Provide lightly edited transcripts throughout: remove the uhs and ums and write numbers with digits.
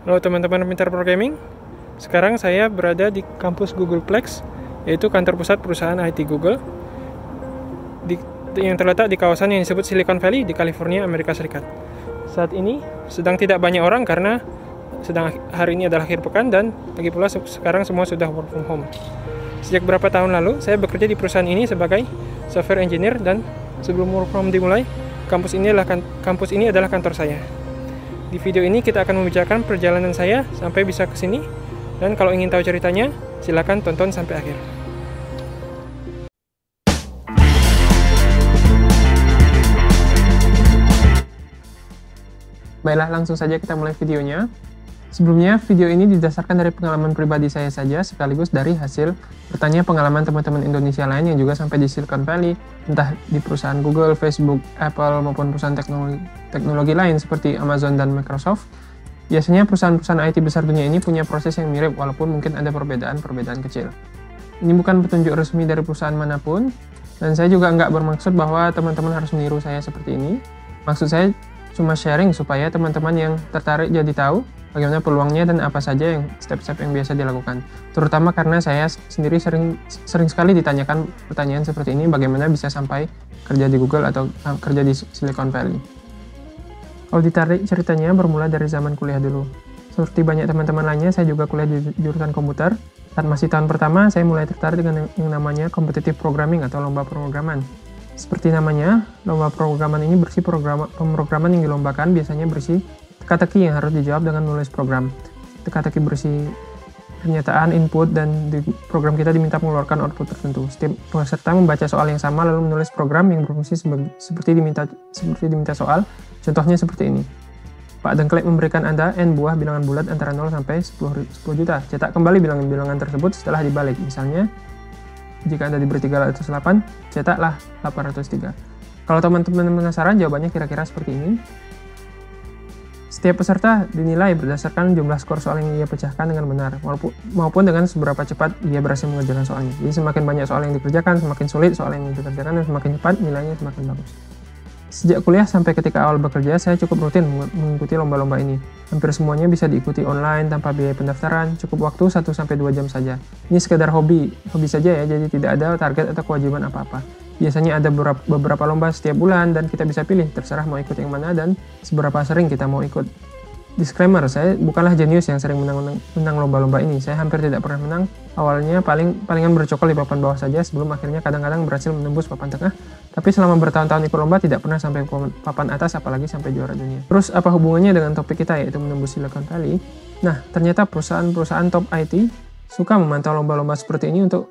Halo teman-teman pintar programming. Sekarang saya berada di kampus Googleplex, yaitu kantor pusat perusahaan IT Google, yang terletak di kawasan yang disebut Silicon Valley di California, Amerika Serikat. Saat ini sedang tidak banyak orang karena hari ini adalah akhir pekan, dan lagi pula sekarang semua sudah work from home. Sejak beberapa tahun lalu, saya bekerja di perusahaan ini sebagai software engineer, dan sebelum work from home dimulai, kampus ini adalah kantor saya. Di video ini kita akan membicarakan perjalanan saya sampai bisa ke sini, dan kalau ingin tahu ceritanya, silakan tonton sampai akhir. Baiklah, langsung saja kita mulai videonya. Sebelumnya, video ini didasarkan dari pengalaman pribadi saya saja, sekaligus dari hasil bertanya pengalaman teman-teman Indonesia lain yang juga sampai di Silicon Valley, entah di perusahaan Google, Facebook, Apple, maupun perusahaan teknologi lain seperti Amazon dan Microsoft. Biasanya perusahaan-perusahaan IT besar dunia ini punya proses yang mirip, walaupun mungkin ada perbedaan kecil. Ini bukan petunjuk resmi dari perusahaan manapun, dan saya juga nggak bermaksud bahwa teman-teman harus meniru saya seperti ini. Maksud saya cuma sharing supaya teman-teman yang tertarik jadi tahu bagaimana peluangnya dan apa saja yang step-step yang biasa dilakukan. Terutama karena saya sendiri sering sekali ditanyakan pertanyaan seperti ini, bagaimana bisa sampai kerja di Google atau kerja di Silicon Valley. Kalau ditarik ceritanya bermula dari zaman kuliah dulu. Seperti banyak teman-teman lainnya, saya juga kuliah di jurusan komputer. Saat masih tahun pertama, saya mulai tertarik dengan yang namanya competitive programming atau lomba pemrograman. Seperti namanya, lomba pemrograman ini berisi pemrograman yang dilombakan biasanya berisi teka-teki yang harus dijawab dengan menulis program. Teka-teki berisi pernyataan, input, dan di program kita diminta mengeluarkan output tertentu. Setiap peserta membaca soal yang sama lalu menulis program yang berfungsi seperti diminta soal. Contohnya seperti ini. Pak Dengklek memberikan Anda n buah bilangan bulat antara 0 sampai 10 juta. Cetak kembali bilangan-bilangan tersebut setelah dibalik. Misalnya, jika Anda diberi 308, cetaklah 803. Kalau teman-teman penasaran, jawabannya kira-kira seperti ini. Setiap peserta dinilai berdasarkan jumlah skor soal yang ia pecahkan dengan benar, maupun dengan seberapa cepat ia berhasil mengerjakan soalnya. Jadi semakin banyak soal yang dikerjakan, semakin sulit soal yang dikerjakan, dan semakin cepat nilainya semakin bagus. Sejak kuliah sampai ketika awal bekerja, saya cukup rutin mengikuti lomba-lomba ini. Hampir semuanya bisa diikuti online tanpa biaya pendaftaran, cukup waktu 1-2 jam saja. Ini sekedar hobi saja ya, jadi tidak ada target atau kewajiban apa-apa. Biasanya ada beberapa lomba setiap bulan, dan kita bisa pilih, terserah mau ikut yang mana dan seberapa sering kita mau ikut. Disclaimer, saya bukanlah jenius yang sering menang lomba-lomba ini. Saya hampir tidak pernah menang. Awalnya palingan bercokol di papan bawah saja, sebelum akhirnya kadang-kadang berhasil menembus papan tengah. Tapi selama bertahun-tahun ikut lomba tidak pernah sampai papan atas, apalagi sampai juara dunia. Terus apa hubungannya dengan topik kita, yaitu menembus Silicon Valley? Nah, ternyata perusahaan-perusahaan top IT suka memantau lomba-lomba seperti ini untuk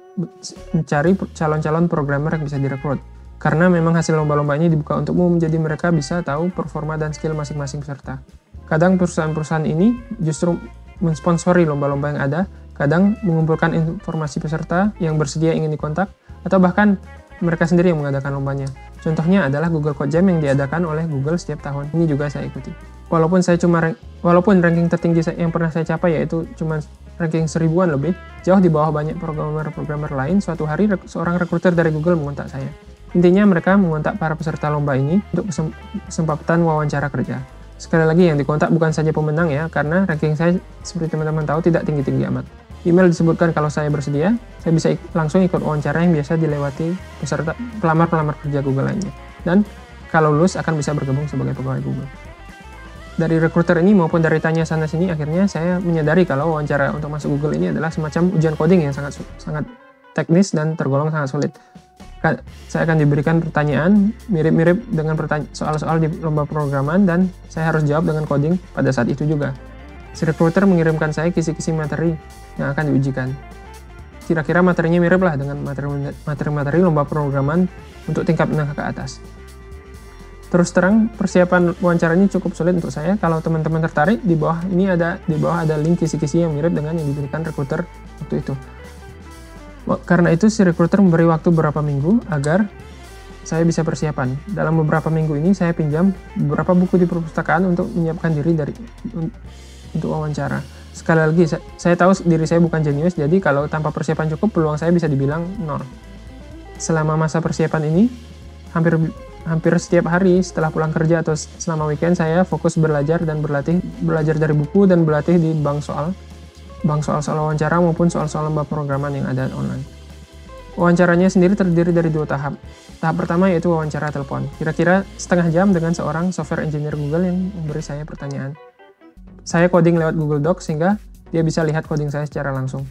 mencari calon-calon programmer yang bisa direkrut. Karena memang hasil lomba-lomba ini dibuka untuk umum, jadi mereka bisa tahu performa dan skill masing-masing peserta. Kadang perusahaan-perusahaan ini justru mensponsori lomba-lomba yang ada, kadang mengumpulkan informasi peserta yang bersedia ingin dikontak, atau bahkan mereka sendiri yang mengadakan lombanya. Contohnya adalah Google Code Jam yang diadakan oleh Google setiap tahun. Ini juga saya ikuti. Walaupun ranking tertinggi yang pernah saya capai yaitu cuma ranking 1000-an lebih, jauh di bawah banyak programmer lain, suatu hari seorang rekruter dari Google mengontak saya. Intinya mereka mengontak para peserta lomba ini untuk kesempatan wawancara kerja. Sekali lagi, yang dikontak bukan saja pemenang ya, karena ranking saya seperti teman-teman tahu tidak tinggi-tinggi amat. Email disebutkan kalau saya bersedia, saya bisa langsung ikut wawancara yang biasa dilewati peserta pelamar-pelamar kerja Google lainnya. Dan kalau lulus akan bisa bergabung sebagai pegawai Google. Dari rekruter ini maupun dari tanya sana-sini, akhirnya saya menyadari kalau wawancara untuk masuk Google ini adalah semacam ujian coding yang sangat teknis dan tergolong sangat sulit. Saya akan diberikan pertanyaan mirip-mirip dengan soal-soal di lomba programan, dan saya harus jawab dengan coding pada saat itu juga. Si recruiter mengirimkan saya kisi-kisi materi yang akan diujikan. Kira-kira materinya mirip lah dengan materi lomba programan untuk tingkat menengah ke atas. Terus terang, persiapan wawancaranya cukup sulit untuk saya. Kalau teman-teman tertarik, di bawah ada link kisi-kisi yang mirip dengan yang diberikan recruiter waktu itu. Karena itu, si recruiter memberi waktu beberapa minggu agar saya bisa persiapan. Dalam beberapa minggu ini, saya pinjam beberapa buku di perpustakaan untuk menyiapkan diri untuk wawancara. Sekali lagi, saya tahu diri saya bukan jenius, jadi kalau tanpa persiapan cukup, peluang saya bisa dibilang nol. Selama masa persiapan ini, hampir hampir setiap hari setelah pulang kerja atau selama weekend saya fokus belajar dan berlatih, belajar dari buku dan berlatih di bank soal-soal wawancara maupun soal-soal lomba programan yang ada online. Wawancaranya sendiri terdiri dari 2 tahap. Tahap pertama yaitu wawancara telepon, kira-kira setengah jam dengan seorang software engineer Google yang memberi saya pertanyaan. Saya coding lewat Google Docs sehingga dia bisa lihat coding saya secara langsung.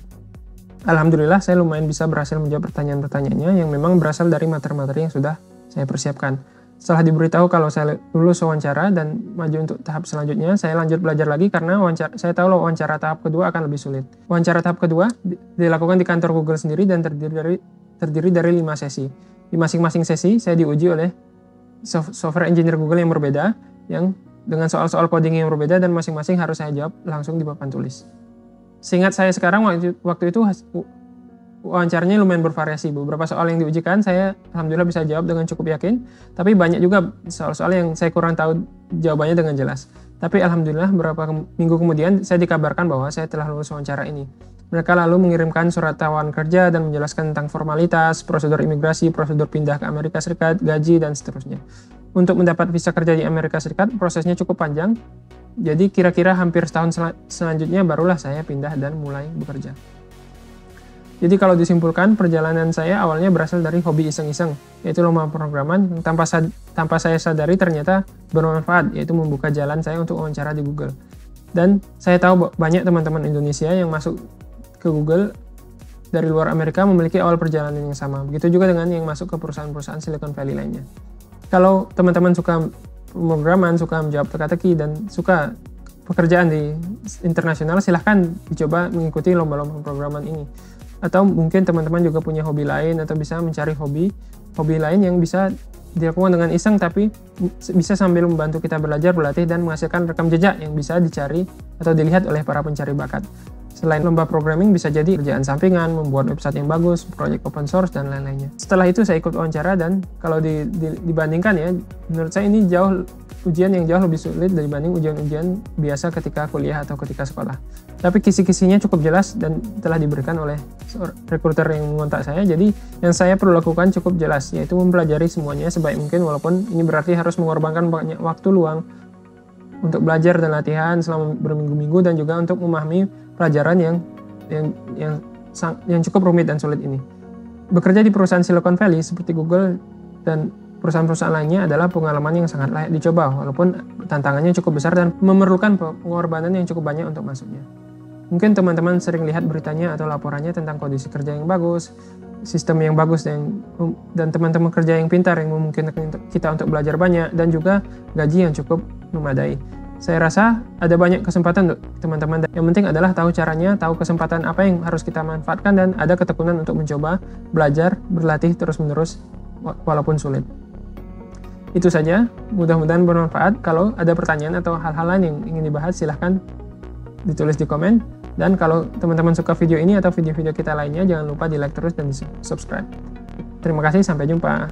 Alhamdulillah saya lumayan bisa berhasil menjawab pertanyaan-pertanyaannya yang memang berasal dari materi-materi yang sudah saya persiapkan. Setelah diberitahu kalau saya lulus wawancara dan maju untuk tahap selanjutnya, saya lanjut belajar lagi karena saya tahu wawancara tahap kedua akan lebih sulit. Wawancara tahap kedua dilakukan di kantor Google sendiri dan terdiri dari 5 sesi. Di masing-masing sesi, saya diuji oleh software engineer Google yang berbeda, yang dengan soal-soal coding yang berbeda dan masing-masing harus saya jawab langsung di papan tulis. Seingat saya sekarang, waktu itu wawancaranya lumayan bervariasi. Beberapa soal yang diujikan saya alhamdulillah bisa jawab dengan cukup yakin, tapi banyak juga soal-soal yang saya kurang tahu jawabannya dengan jelas. Tapi alhamdulillah beberapa minggu kemudian saya dikabarkan bahwa saya telah lulus wawancara ini. Mereka lalu mengirimkan surat tawaran kerja dan menjelaskan tentang formalitas, prosedur imigrasi, prosedur pindah ke Amerika Serikat, gaji, dan seterusnya. Untuk mendapat visa kerja di Amerika Serikat, prosesnya cukup panjang. Jadi kira-kira hampir setahun selanjutnya barulah saya pindah dan mulai bekerja. Jadi kalau disimpulkan, perjalanan saya awalnya berasal dari hobi iseng-iseng, yaitu lomba programan yang tanpa saya sadari ternyata bermanfaat, yaitu membuka jalan saya untuk wawancara di Google. Dan saya tahu banyak teman-teman Indonesia yang masuk ke Google dari luar Amerika memiliki awal perjalanan yang sama. Begitu juga dengan yang masuk ke perusahaan-perusahaan Silicon Valley lainnya. Kalau teman-teman suka pemrograman, suka menjawab teka-teki, dan suka pekerjaan di internasional, silahkan dicoba mengikuti lomba-lomba pemrograman ini. Atau mungkin teman-teman juga punya hobi lain atau bisa mencari hobi lain yang bisa dilakukan dengan iseng tapi bisa sambil membantu kita belajar, berlatih, dan menghasilkan rekam jejak yang bisa dicari atau dilihat oleh para pencari bakat. Selain lomba programming bisa jadi kerjaan sampingan, membuat website yang bagus, proyek open source, dan lain-lainnya. Setelah itu saya ikut wawancara dan kalau dibandingkan ya, menurut saya ini ujian yang jauh lebih sulit dibanding ujian-ujian biasa ketika kuliah atau ketika sekolah. Tapi kisi-kisinya cukup jelas dan telah diberikan oleh rekruter yang mengontak saya, jadi yang saya perlu lakukan cukup jelas, yaitu mempelajari semuanya sebaik mungkin walaupun ini berarti harus mengorbankan banyak waktu luang untuk belajar dan latihan selama berminggu-minggu dan juga untuk memahami pelajaran yang cukup rumit dan sulit ini. Bekerja di perusahaan Silicon Valley seperti Google dan perusahaan-perusahaan lainnya adalah pengalaman yang sangat layak dicoba, walaupun tantangannya cukup besar dan memerlukan pengorbanan yang cukup banyak untuk masuknya. Mungkin teman-teman sering lihat beritanya atau laporannya tentang kondisi kerja yang bagus, sistem yang bagus, dan teman-teman kerja yang pintar yang memungkinkan kita untuk belajar banyak, dan juga gaji yang cukup memadai. Saya rasa ada banyak kesempatan untuk teman-teman. Yang penting adalah tahu caranya, tahu kesempatan apa yang harus kita manfaatkan, dan ada ketekunan untuk mencoba, belajar, berlatih terus-menerus walaupun sulit. Itu saja, mudah-mudahan bermanfaat. Kalau ada pertanyaan atau hal-hal lain yang ingin dibahas, silahkan ditulis di komen. Dan kalau teman-teman suka video ini atau video-video kita lainnya, jangan lupa di like terus dan di subscribe. Terima kasih, sampai jumpa.